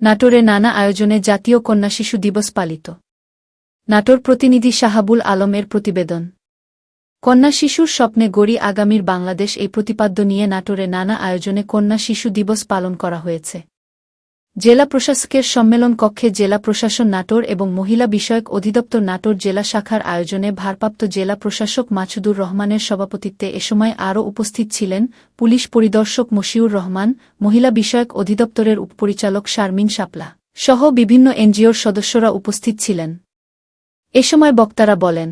নাটোরে নানা আয়োজনে জাতীয় কন্যা শিশু দিবস পালিত। নাটোর প্রতিনিধি শাহাবুল আলমের প্রতিবেদন। কন্যা শিশুর স্বপ্নে গড়ি আগামীর বাংলাদেশ এই প্রতিপাদ্য নিয়ে নাটোরে নানা আয়োজনে কন্যা শিশু দিবস পালন করা হয়েছে। জেলা প্রশাসকের সম্মেলন কক্ষে জেলা প্রশাসন নাটোর এবং মহিলা বিষয়ক অধিদপ্তর নাটোর জেলা শাখার আয়োজনে ভারপ্রাপ্ত জেলা প্রশাসক মাছুদুর রহমানের সভাপতিত্বে এ সময় আরও উপস্থিত ছিলেন পুলিশ পরিদর্শক মশিউর রহমান, মহিলা বিষয়ক অধিদপ্তরের উপপরিচালক শারমিন শাপলা সহ বিভিন্ন এনজিওর সদস্যরা উপস্থিত ছিলেন। এ সময় বক্তারা বলেন,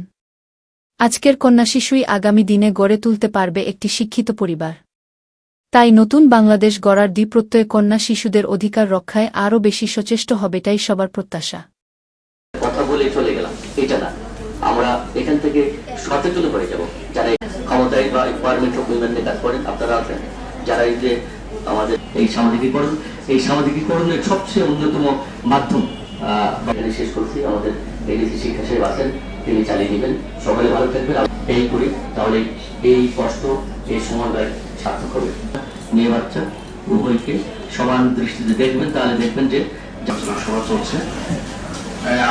আজকের কন্যা শিশুই আগামী দিনে গড়ে তুলতে পারবে একটি শিক্ষিত পরিবার। তাই নতুন বাংলাদেশ গড়ার দৃঢ়প্রত্যয়ে কন্যা শিশুদের অধিকার রক্ষায় আরও বেশি সচেষ্ট হবেটাই সবার প্রত্যাশা। কথা বলে চলে গেলাম এটা না, আমরা এখান থেকে সচেতন হয়ে যাব। যারা ক্ষমতায় বা এনভায়রনমেন্ট অফ উইমেন কাজ করেন আপনারা আছেন, যারা এই যে আমাদের এই সামাজিকীকরণের সবচেয়ে অন্যতম মাধ্যম এখানে শেষ করছি। আমাদের এডিসি শিক্ষা সাহেব আছেন, তিনি চালিয়ে নেবেন। সকলে ভালো থাকবেন। এই করি তাহলে এই কষ্ট এই সমন্বয় সার্থক হবে। মেয়ে বাচ্চা উভয়কে সমান দৃষ্টিতে দেখবেন, তাহলে দেখবেন যে সভা চলছে।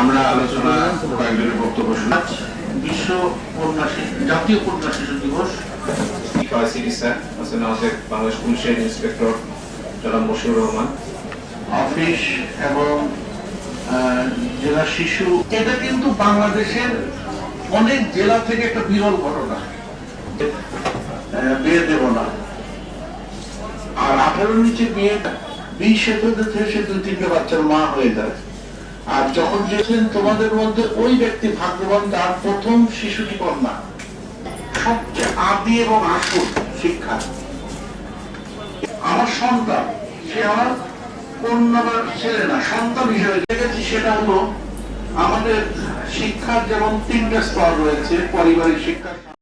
আমরা আলোচনা কয়েকজনের বক্তব্য শুনলাম। বিশ্ব জাতীয় কন্যা শিশু দিবস আমাদের বাংলাদেশ পুলিশের ইন্সপেক্টর জনাব মশিউর রহমান অফিস এবং জেলা শিশু, এটা কিন্তু বাংলাদেশের অনেক জেলা থেকে একটা বিরল ঘটনা। বিয়ে দেব না, আর 18 নিচে বিয়ে 20 থেকে সে 2-3টে বাচ্চার মা হয়ে যায়। আর যখন যেছেন তোমাদের মধ্যে ওই ব্যক্তি ভাগ্যবান যার প্রথম শিশুটি কন্যা। সবচেয়ে আদি এবং আসল শিক্ষা আমার সন্তান, সে আমার কন্যা বা ছেলে না, সন্তান হিসেবে দেখেছি। সেটা হলো আমাদের শিক্ষার যেমন 3টে স্তর রয়েছে, পারিবারিক শিক্ষা।